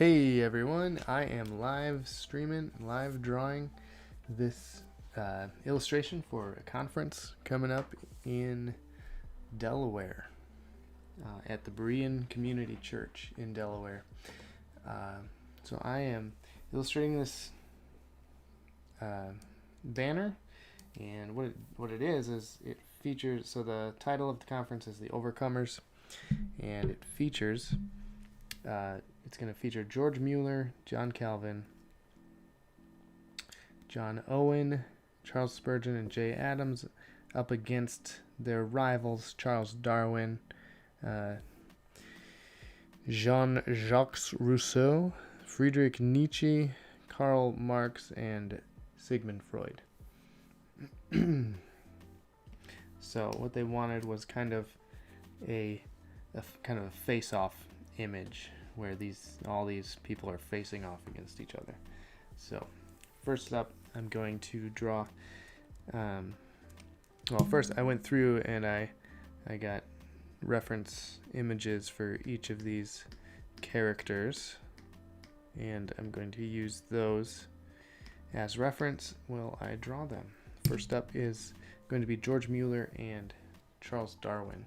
Hey everyone, I am live streaming, live drawing this illustration for a conference coming up in Delaware at the Berean Community Church in Delaware. So I am illustrating this banner, and what it is it features, so the title of the conference is The Overcomers, and it features it's going to feature George Mueller, John Calvin, John Owen, Charles Spurgeon, and Jay Adams up against their rivals Charles Darwin, Jean-Jacques Rousseau, Friedrich Nietzsche, Karl Marx, and Sigmund Freud. So what they wanted was kind of a face-off image where all these people are facing off against each other. So first up, I'm going to draw. First I went through and I got reference images for each of these characters, and I'm going to use those as reference while I draw them. First up is going to be George Mueller and Charles Darwin.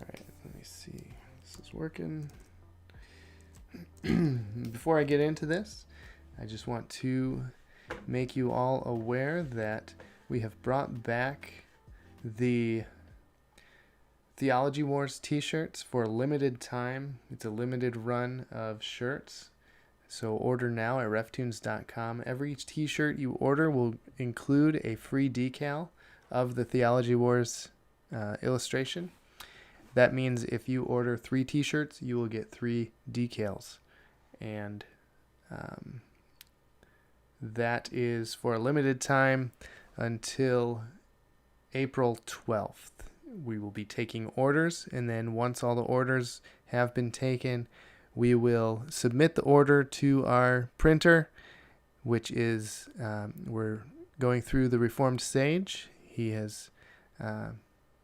Alright, let me see. This is working. Before I get into this, I just want to make you all aware that we have brought back the Theology Wars t-shirts for a limited time. It's a limited run of shirts, so order now at RefToons.com. Every t-shirt you order will include a free decal of the Theology Wars illustration. That means if you order 3 t-shirts, you will get 3 decals, and that is for a limited time until April 12th. We will be taking orders, and then once all the orders have been taken, we will submit the order to our printer, which is, we're going through the Reformed Sage. He has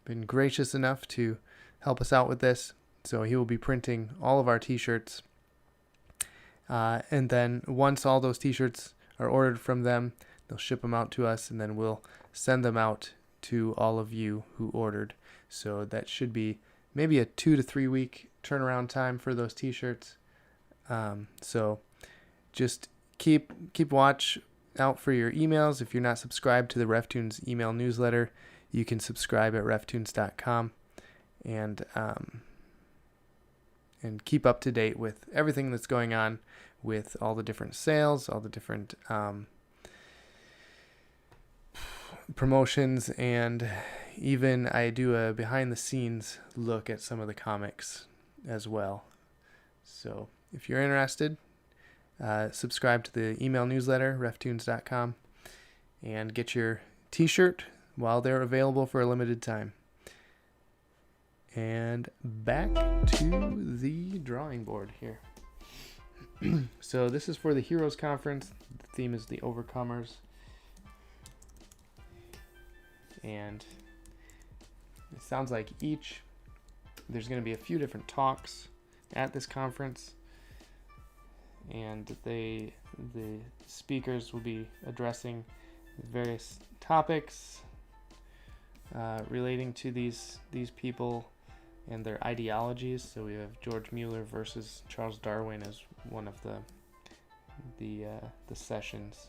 been gracious enough to help us out with this, so he will be printing all of our t-shirts. And then once all those t-shirts are ordered from them, they'll ship them out to us, and then we'll send them out to all of you who ordered. So that should be maybe a 2 to 3 week turnaround time for those t-shirts. So just keep watch out for your emails. If you're not subscribed to the RefToons email newsletter, you can subscribe at reftoons.com and keep up to date with everything that's going on with all the different sales, all the different promotions, and even I do a behind the scenes look at some of the comics as well. So if you're interested, subscribe to the email newsletter, reftoons.com, and get your t-shirt while they're available for a limited time. And back to the drawing board here. So this is for the Heroes Conference. The theme is the Overcomers. And it sounds like there's going to be a few different talks at this conference. And the speakers will be addressing various topics relating to these people and their ideologies. So we have George Mueller versus Charles Darwin as one of the sessions.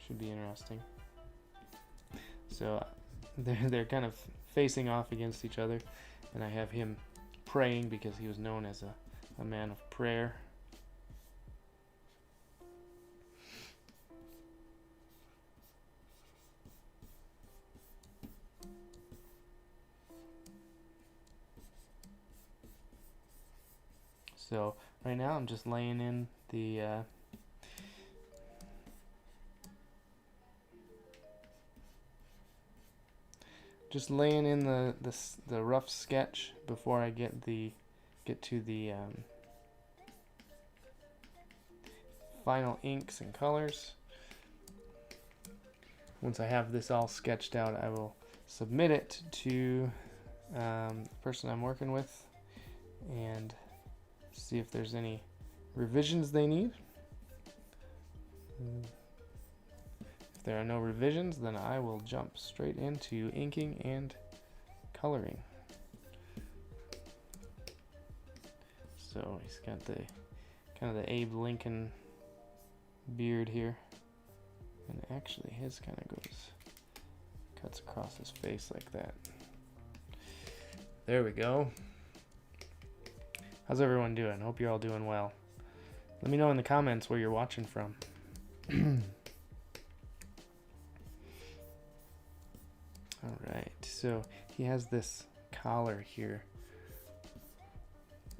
Should be interesting. So they're kind of facing off against each other, and I have him praying because he was known as a man of prayer. So right now I'm just laying in the rough sketch before I get the get to the final inks and colors. Once I have this all sketched out, I will submit it to the person I'm working with and see if there's any revisions they need. If there are no revisions, then I will jump straight into inking and coloring. So he's got the kind of the Abe Lincoln beard here, and actually his kind of cuts across his face like that. There we go. How's everyone doing? Hope you're all doing well. Let me know in the comments where you're watching from. Alright, so he has this collar here.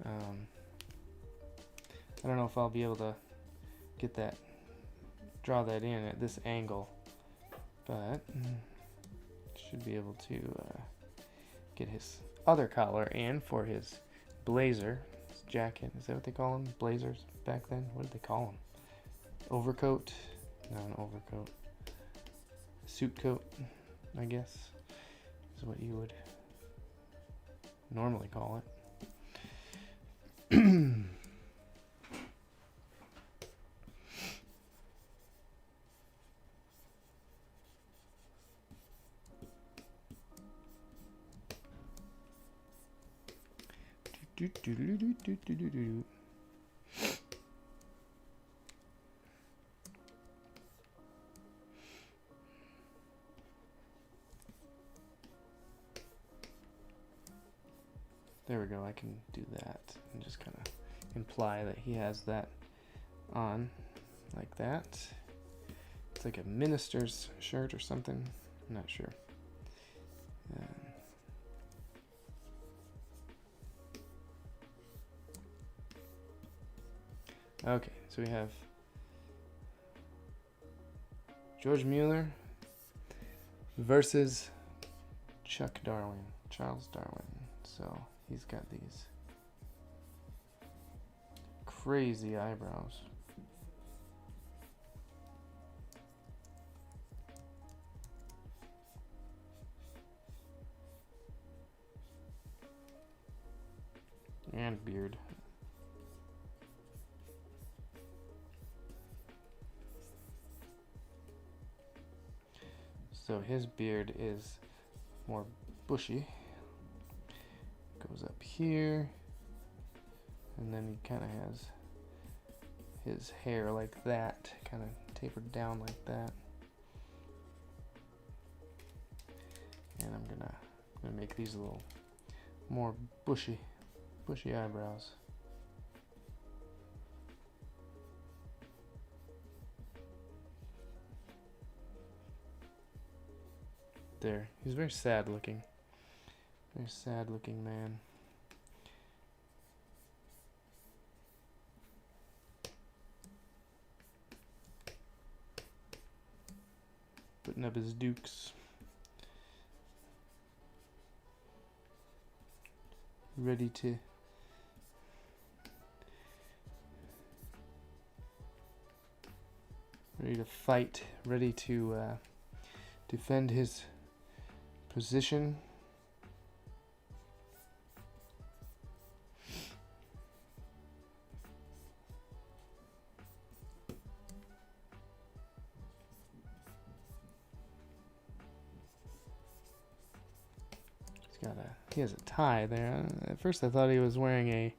I don't know if I'll be able to draw that in at this angle, but should be able to get his other collar in for his blazer, his jacket. Is that what they call them? Blazers back then? What did they call them? Overcoat? No, an overcoat. Suit coat, I guess, is what you would normally call it. There we go, I can do that and just kind of imply that he has that on like that. It's like a minister's shirt or something, I'm not sure. Okay, so we have George Mueller versus Charles Darwin. So he's got these crazy eyebrows. And beard. So his beard is more bushy. Goes up here, and then he kind of has his hair like that, kind of tapered down like that. And I'm gonna make these a little more bushy eyebrows. There, he's very sad looking. Very sad looking man. Putting up his dukes. Ready to fight, ready to defend his position. He has a tie there. At first I thought he was wearing a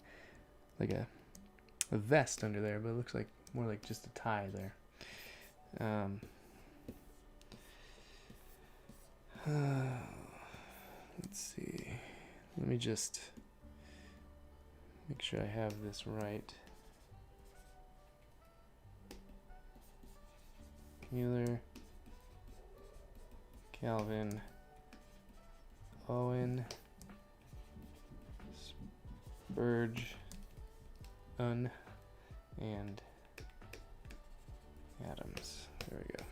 vest under there, but it looks like more like just a tie there. Let's see. Let me just make sure I have this right. Mueller, Calvin, Owen, Spurge, and Adams. There we go.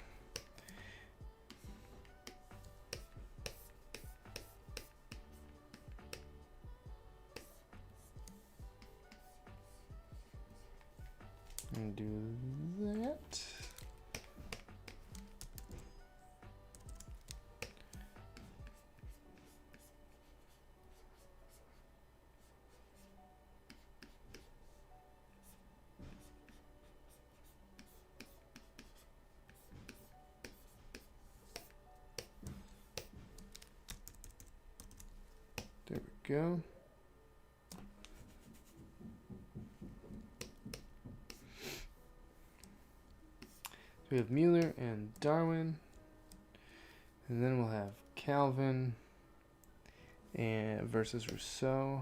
go. So we have Mueller and Darwin. And then we'll have Calvin and versus Rousseau.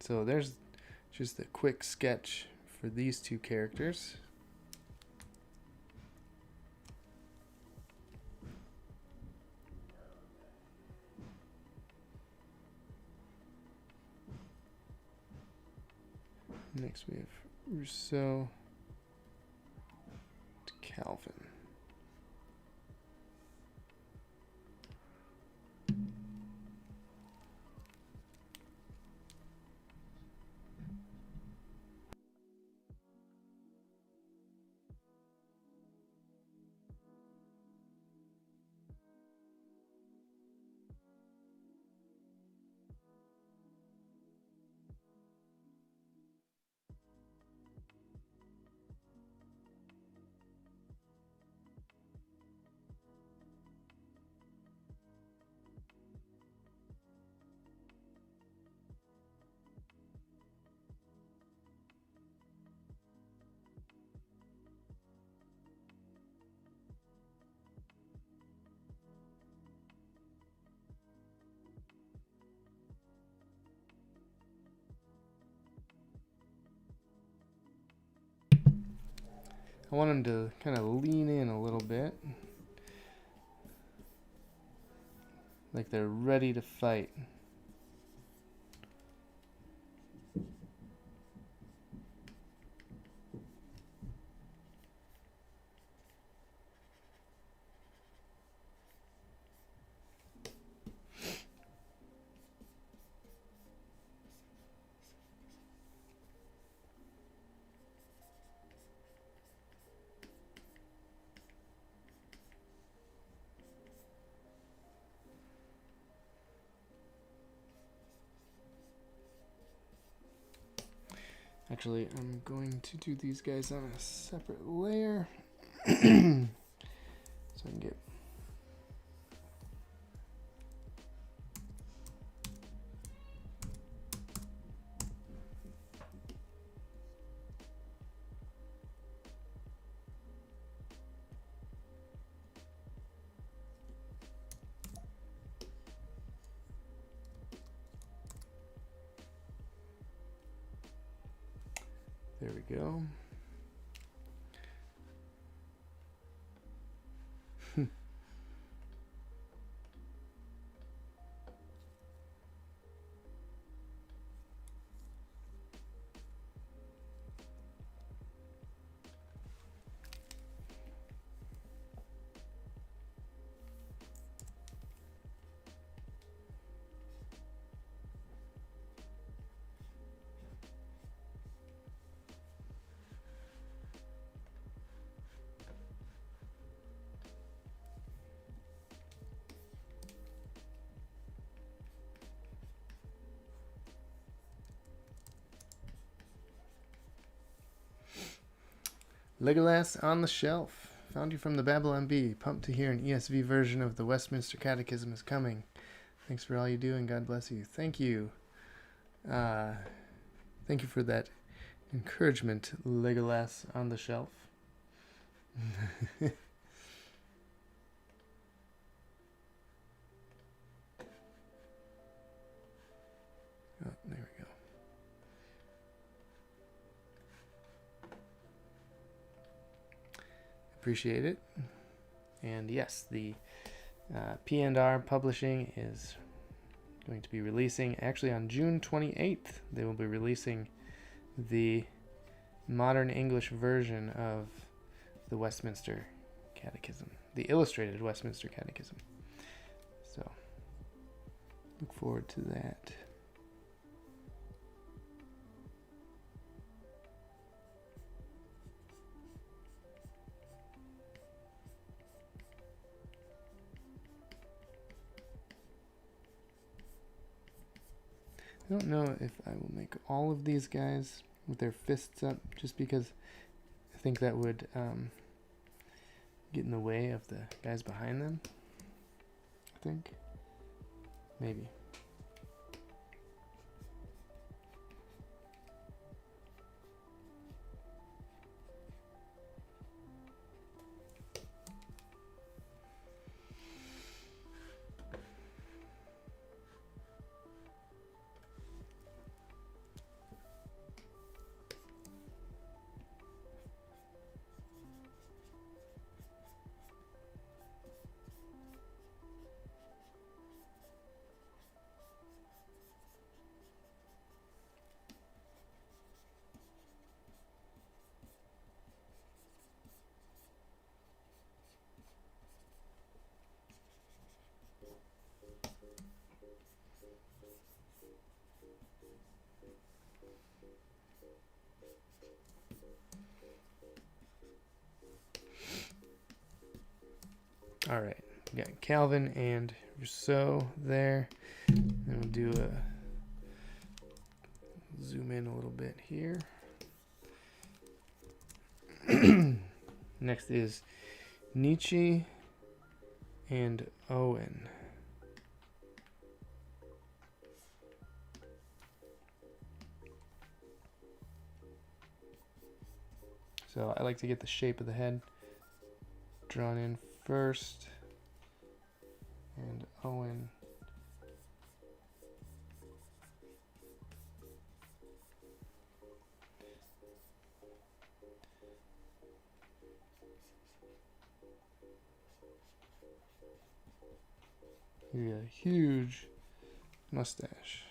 So there's just a quick sketch for these two characters. Next we have Rousseau to Calvin. I want them to kind of lean in a little bit, like they're ready to fight. Actually, I'm going to do these guys on a separate layer so I can get there we go. Legolas on the Shelf. Found you from the Babylon Bee. Pumped to hear an ESV version of the Westminster Catechism is coming. Thanks for all you do and God bless you. Thank you. Thank you for that encouragement, Legolas on the Shelf. Oh, there we go. Appreciate it. And yes, the P&R Publishing is going to be releasing, actually on June 28th, they will be releasing the modern English version of the Westminster Catechism, the illustrated Westminster Catechism. So, look forward to that. I don't know if I will make all of these guys with their fists up, just because I think that would get in the way of the guys behind them, I think. maybe. All right, we got Calvin and Rousseau there. And we'll do a zoom in a little bit here. Next is Nietzsche and Owen. So I like to get the shape of the head drawn in first, and Owen a huge mustache.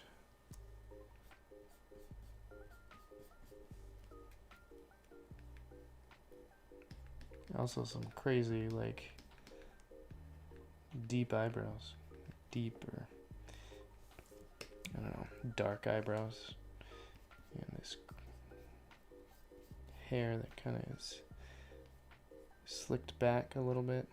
Also some crazy, like, deep eyebrows. Deep, or I don't know, dark eyebrows. And this hair that kind of is slicked back a little bit.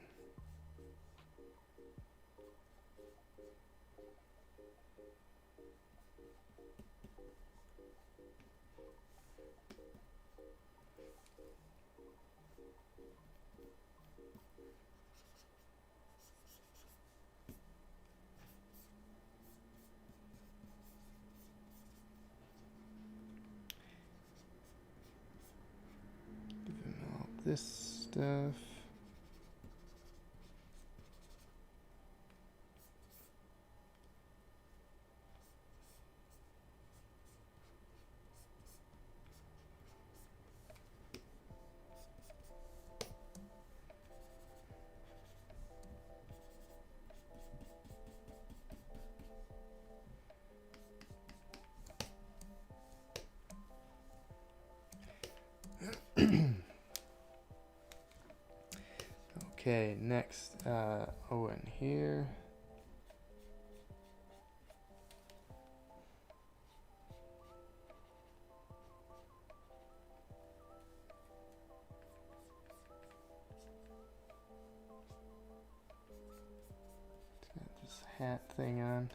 This stuff. Okay, next, Owen here. Got this hat thing on.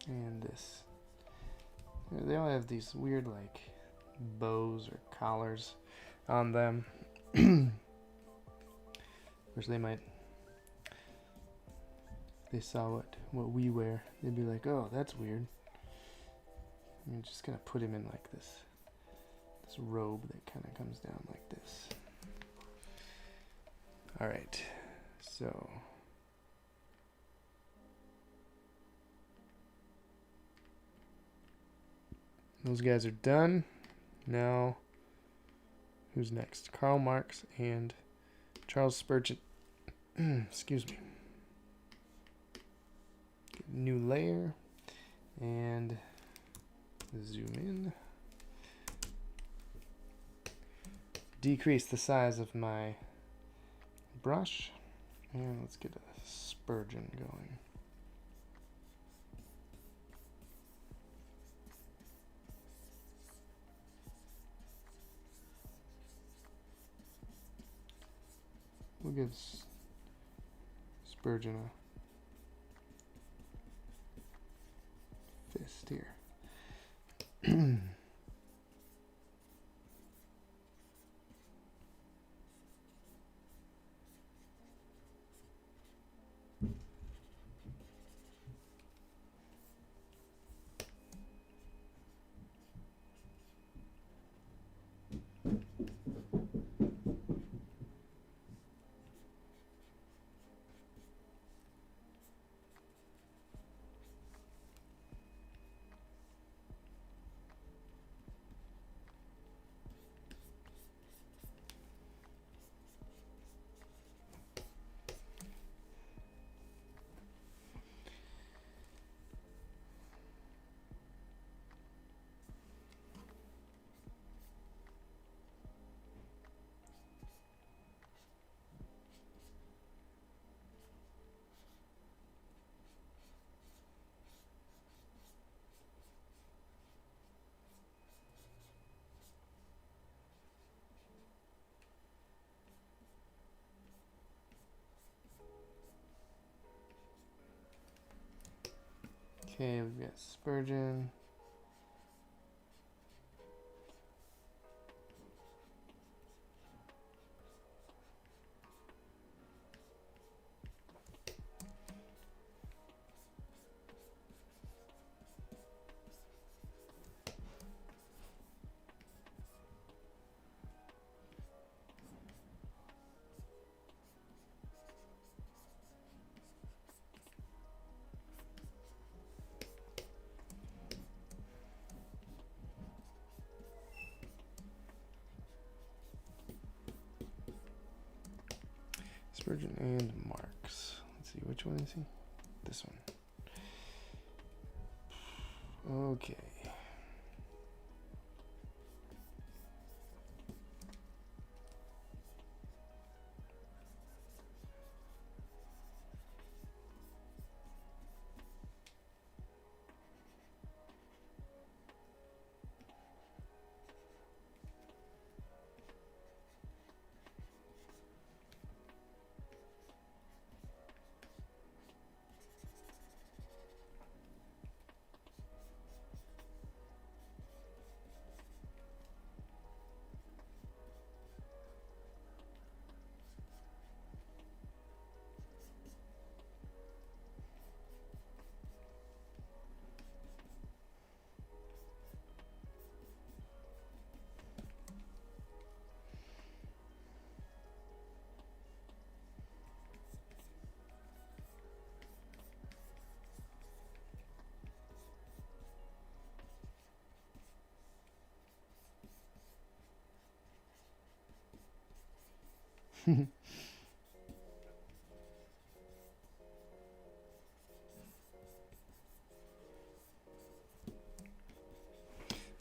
And this. They all have these weird, like, bows or collars on them. Which they might, if they saw what we wear, they'd be like, oh, that's weird. I'm just gonna put him in like this robe that kind of comes down like this. All right, so those guys are done. Now, who's next? Karl Marx and Charles Spurgeon. Excuse me. New layer and zoom in. Decrease the size of my brush, and let's get a Spurgeon going. We'll give Spurgeon a fist here. Okay, we've got Spurgeon. Spurgeon and Marks. Let's see, which one is he? This one. Okay.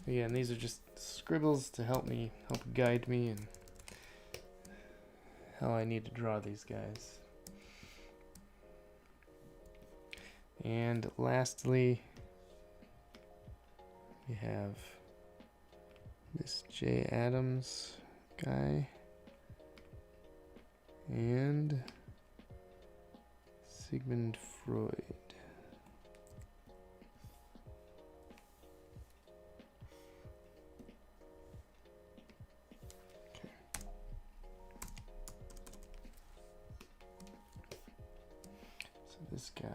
Yeah, and these are just scribbles to help guide me in how I need to draw these guys. And lastly, we have this J. Adams guy and Sigmund Freud. This guy.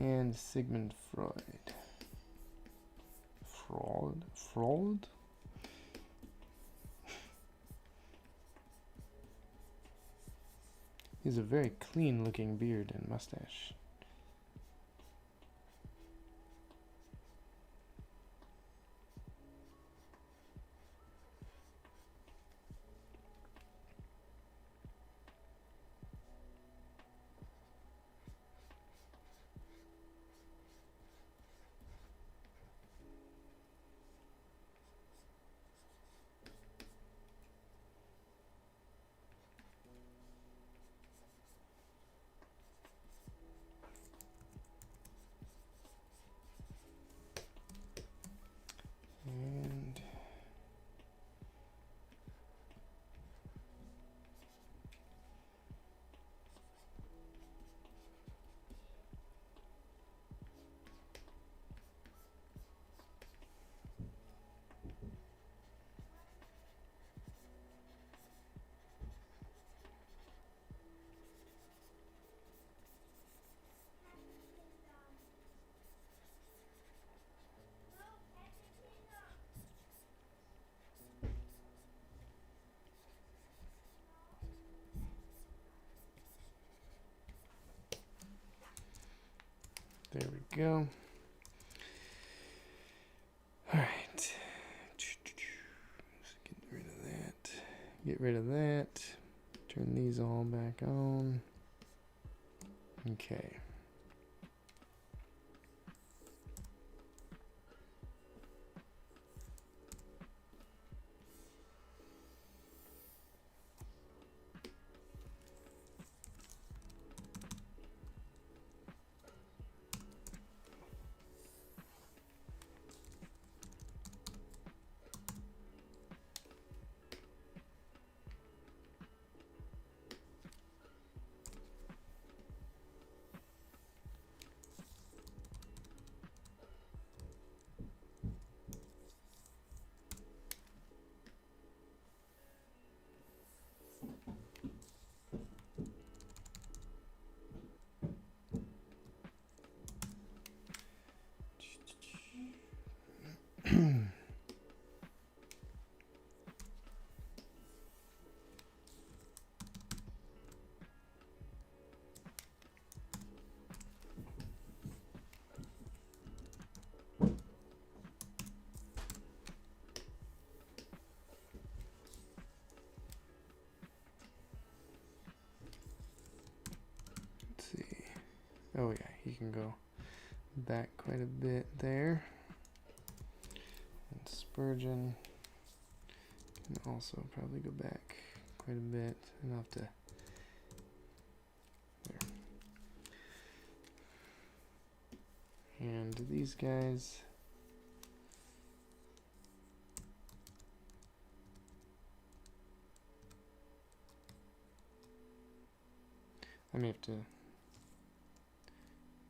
and Sigmund Freud. Freud? He has a very clean looking beard and mustache. And there we go. All right. Get rid of that. Get rid of that. Turn these all back on. Okay. Oh yeah, you can go back quite a bit there. And Spurgeon can also probably go back quite a bit. Enough to there. And these guys, I may have to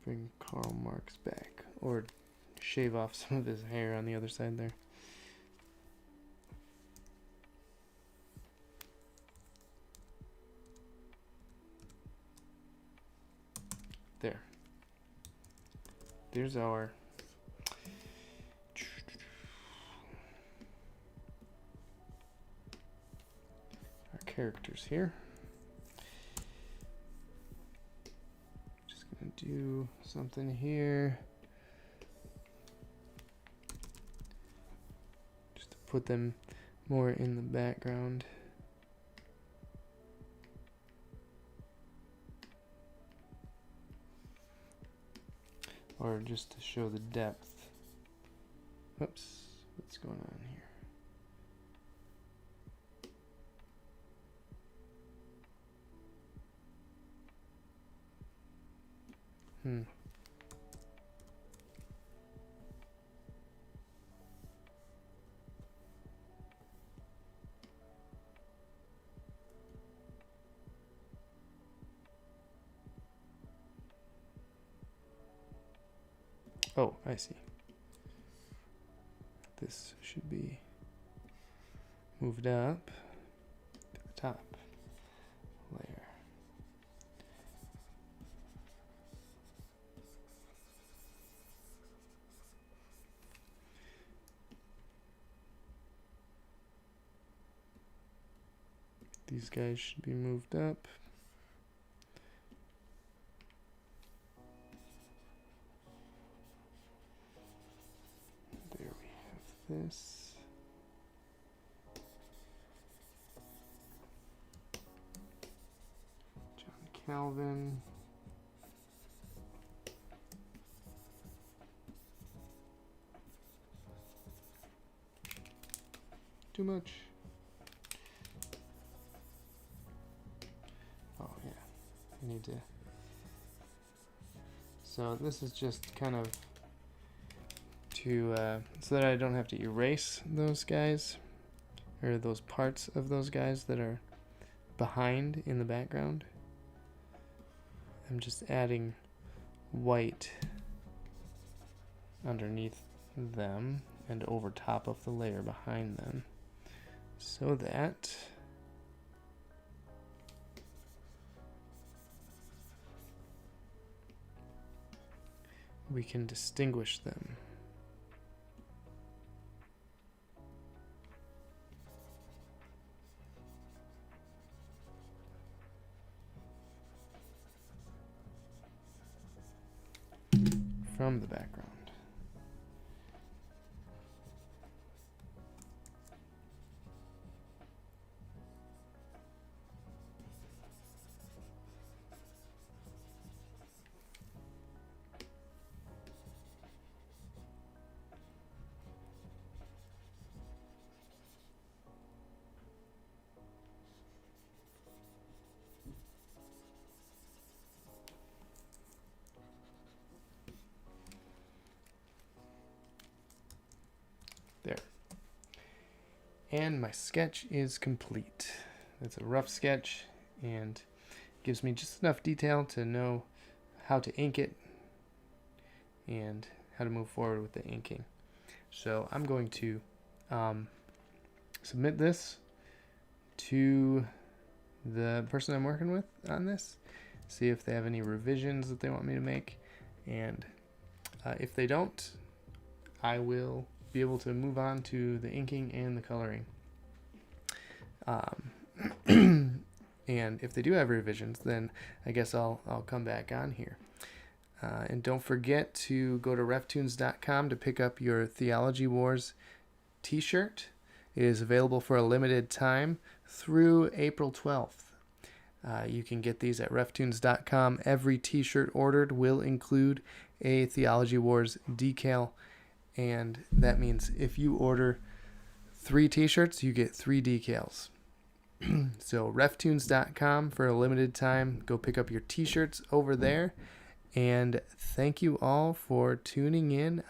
bring Karl Marx back, or shave off some of his hair on the other side there. There. There's our characters here. Just gonna do something here. Just to put them more in the background. Or just to show the depth. Whoops, what's going on here? Oh, I see. This should be moved up to the top layer. These guys should be moved up. There we have this. John Calvin. Too much. Oh yeah, I need to. So this is just kind of to so that I don't have to erase those guys or those parts of those guys that are behind in the background. I'm just adding white underneath them and over top of the layer behind them, so that we can distinguish them. From the background. There. And my sketch is complete. It's a rough sketch and gives me just enough detail to know how to ink it and how to move forward with the inking. So I'm going to submit this to the person I'm working with on this, see if they have any revisions that they want me to make, and if they don't, I will be able to move on to the inking and the coloring. And if they do have revisions, then I guess I'll come back on here. And don't forget to go to RefToons.com to pick up your Theology Wars t-shirt. It is available for a limited time through April 12th. You can get these at RefToons.com. Every t-shirt ordered will include a Theology Wars decal, and that means if you order 3 t-shirts, you get 3 decals. So RefToons.com for a limited time. Go pick up your t-shirts over there. And thank you all for tuning in.